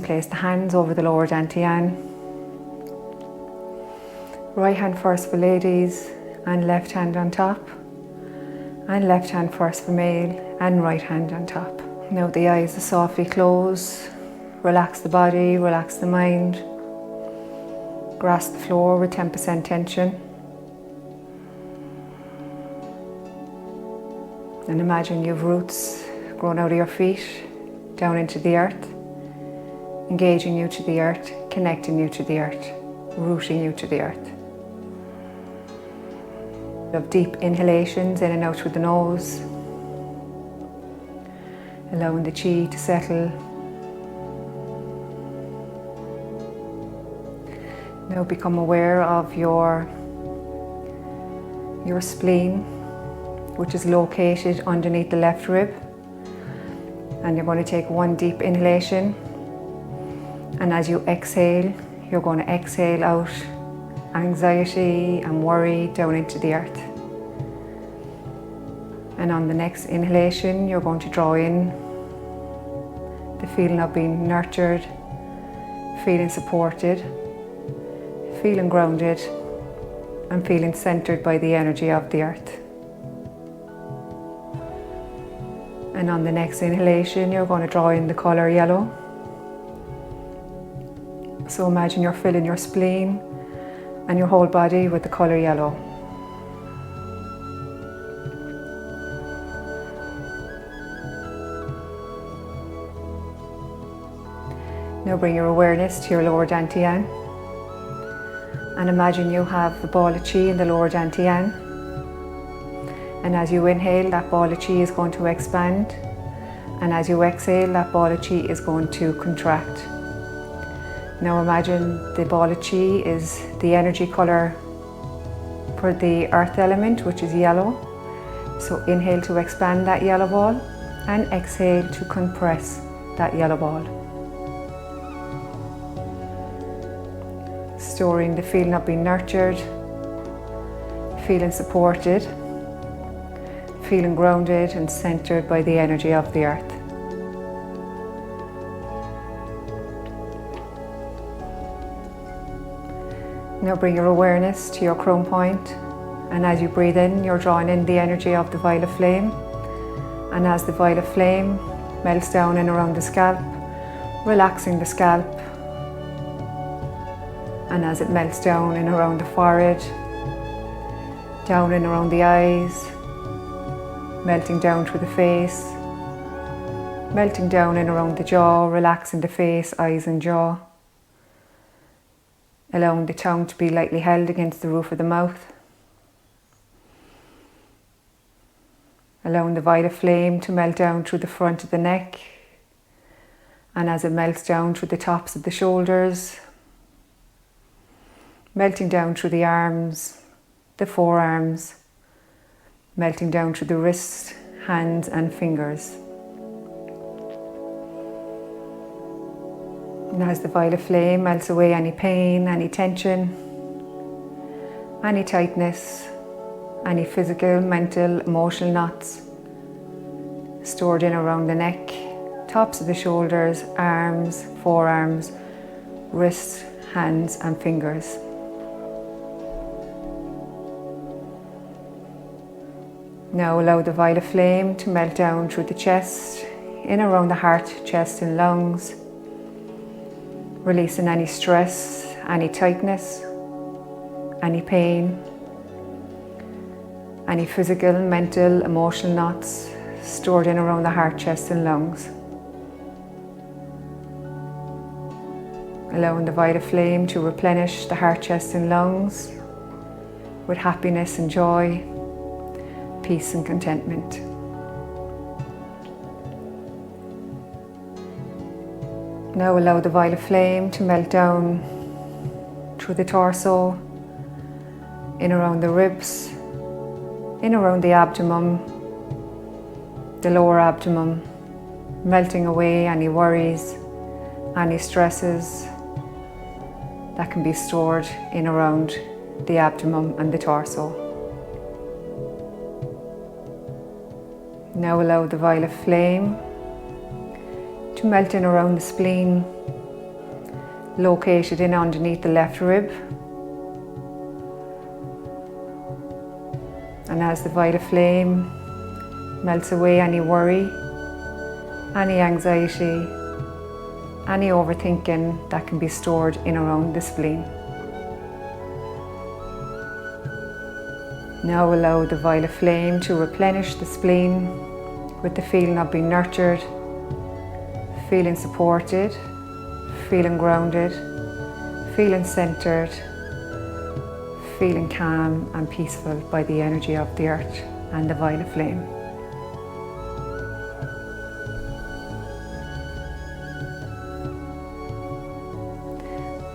Place the hands over the lower dantian. Right hand first for ladies and left hand on top. And left hand first for male and right hand on top. Now the eyes are softly closed. Relax the body, relax the mind. Grasp the floor with 10% tension. And imagine you have roots growing out of your feet, down into the earth. Engaging you to the earth, connecting you to the earth, rooting you to the earth. Of deep inhalations in and out through the nose, allowing the chi to settle. Now become aware of your spleen, which is located underneath the left rib. And you're going to take one deep inhalation. And as you exhale, you're going to exhale out anxiety and worry down into the earth. And on the next inhalation, you're going to draw in the feeling of being nurtured, feeling supported, feeling grounded, and feeling centered by the energy of the earth. And on the next inhalation, you're going to draw in the color yellow. So imagine you're filling your spleen and your whole body with the color yellow. Now bring your awareness to your lower dantian. And imagine you have the ball of chi in the lower dantian. And as you inhale, that ball of chi is going to expand. And as you exhale, that ball of chi is going to contract. Now imagine the ball of chi is the energy colour for the earth element, which is yellow. So inhale to expand that yellow ball and exhale to compress that yellow ball. Storing the feeling of being nurtured, feeling supported, feeling grounded and centered by the energy of the earth. Now bring your awareness to your crown point, and as you breathe in, you're drawing in the energy of the violet flame. And as the violet flame melts down and around the scalp, relaxing the scalp. And as it melts down and around the forehead, down and around the eyes, melting down through the face, melting down and around the jaw, relaxing the face, eyes and jaw. Allowing the tongue to be lightly held against the roof of the mouth. Allowing the violet flame to melt down through the front of the neck. And as it melts down through the tops of the shoulders, melting down through the arms, the forearms, melting down through the wrists, hands and fingers. And as the violet flame melts away any pain, any tension, any tightness, any physical, mental, emotional knots stored in around the neck, tops of the shoulders, arms, forearms, wrists, hands and fingers. Now allow the violet flame to melt down through the chest, in around the heart, chest and lungs, releasing any stress, any tightness, any pain, any physical, mental, emotional knots stored in around the heart, chest and lungs. Allowing the violet flame to replenish the heart, chest and lungs with happiness and joy, peace and contentment. Now allow the violet flame to melt down through the torso, in around the ribs, in around the abdomen, the lower abdomen, melting away any worries, any stresses that can be stored in around the abdomen and the torso. Now allow the violet flame to melt in around the spleen, located in underneath the left rib. And as the violet flame melts away any worry, any anxiety, any overthinking that can be stored in around the spleen. Now allow the violet flame to replenish the spleen with the feeling of being nurtured, feeling supported, feeling grounded, feeling centered, feeling calm and peaceful by the energy of the earth and the violet flame.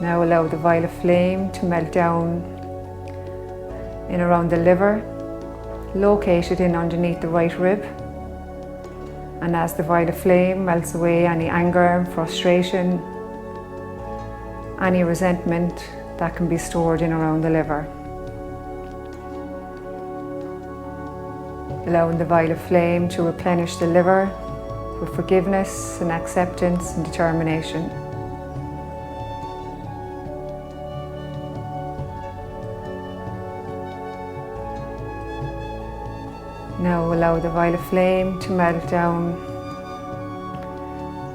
Now allow the violet flame to melt down in around the liver, located in underneath the right rib. And as the violet flame melts away any anger and frustration, any resentment that can be stored in around the liver. Allowing the violet flame to replenish the liver with forgiveness and acceptance and determination. Now allow the violet flame to melt down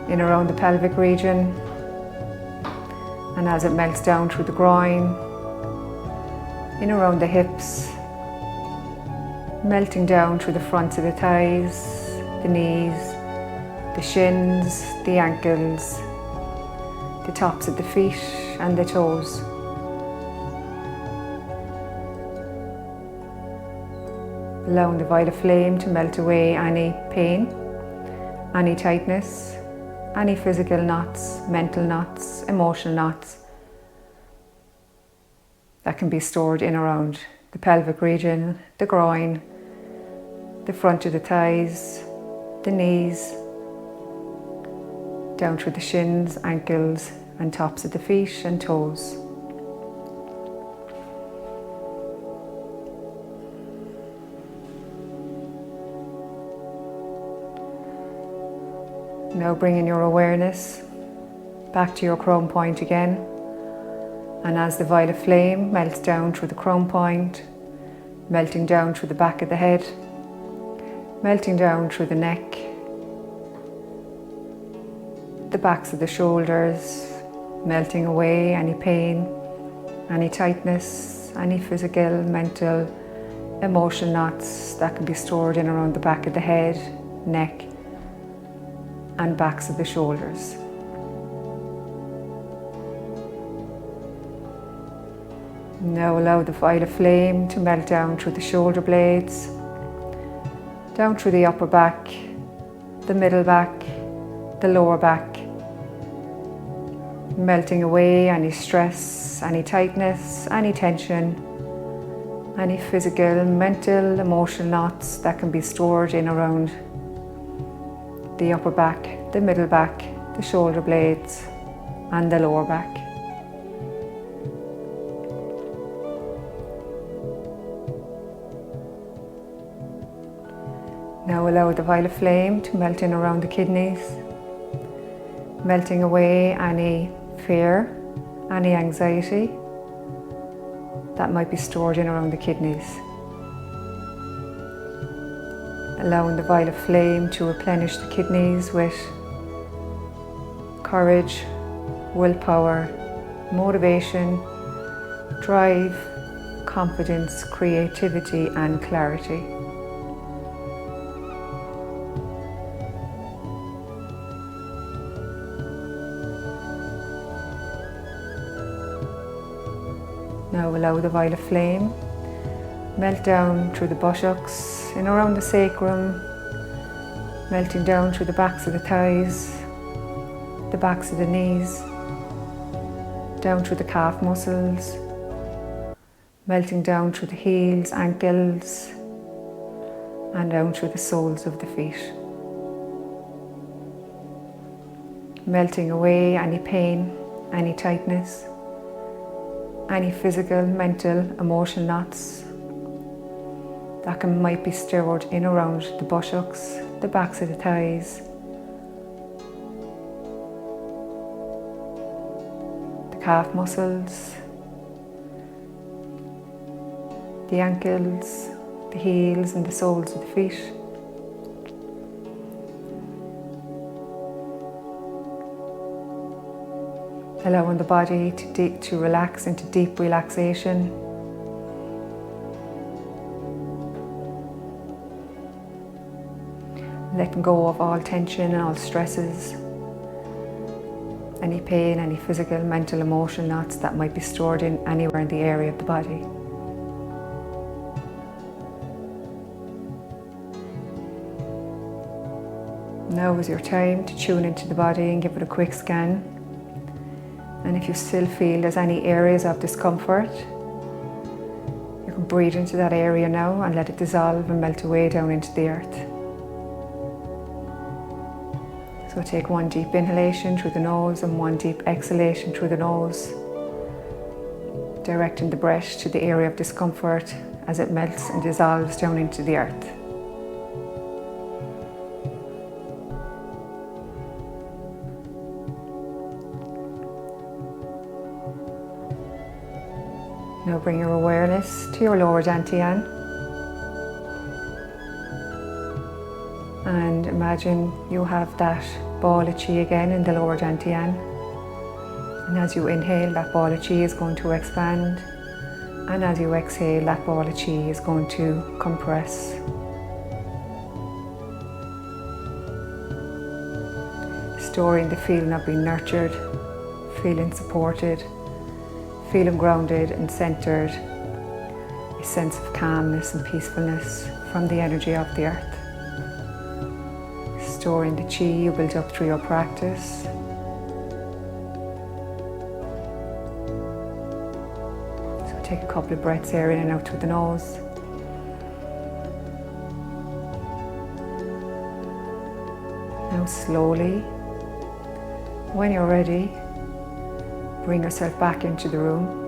in around the pelvic region, and as it melts down through the groin, in around the hips, melting down through the fronts of the thighs, the knees, the shins, the ankles, the tops of the feet and the toes. Allowing the violet flame to melt away any pain, any tightness, any physical knots, mental knots, emotional knots that can be stored in around the pelvic region, the groin, the front of the thighs, the knees, down through the shins, ankles and tops of the feet and toes. Now bringing your awareness back to your crown point again, and as the violet flame melts down through the crown point, melting down through the back of the head, melting down through the neck, the backs of the shoulders, melting away any pain, any tightness, any physical, mental, emotional knots that can be stored in around the back of the head, neck and backs of the shoulders. Now allow the violet flame to melt down through the shoulder blades, down through the upper back, the middle back, the lower back, melting away any stress, any tightness, any tension, any physical, mental, emotional knots that can be stored in around the upper back, the middle back, the shoulder blades and the lower back. Now allow the violet flame to melt in around the kidneys, melting away any fear, any anxiety that might be stored in around the kidneys. Allowing the violet flame to replenish the kidneys with courage, willpower, motivation, drive, confidence, creativity and clarity. Now allow the violet flame melt down through the buttocks, in around the sacrum, melting down through the backs of the thighs, the backs of the knees, down through the calf muscles, melting down through the heels, ankles, and down through the soles of the feet. Melting away any pain, any tightness, any physical, mental, emotional knots that might be stored in around the buttocks, the backs of the thighs, calf muscles, the ankles, the heels and the soles of the feet. Allowing the body to relax into deep relaxation. Letting go of all tension and all stresses, any pain, any physical, mental, emotional knots that might be stored in anywhere in the area of the body. Now is your time to tune into the body and give it a quick scan. And if you still feel there's any areas of discomfort, you can breathe into that area now and let it dissolve and melt away down into the earth. So take one deep inhalation through the nose and one deep exhalation through the nose, directing the breath to the area of discomfort as it melts and dissolves down into the earth. Now bring your awareness to your lower dantian and imagine you have that ball of Qi again in the lower dantian, and as you inhale, that ball of Qi is going to expand, and as you exhale, that ball of Qi is going to compress. Storing the feeling of being nurtured, feeling supported, feeling grounded and centered, a sense of calmness and peacefulness from the energy of the earth. Storing the Qi you built up through your practice. So take a couple of breaths here in and out through the nose. Now slowly, when you're ready, bring yourself back into the room.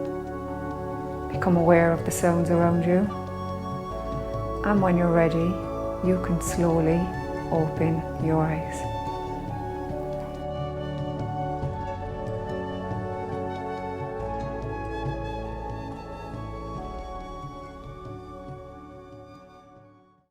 Become aware of the sounds around you. And when you're ready, you can slowly open your eyes.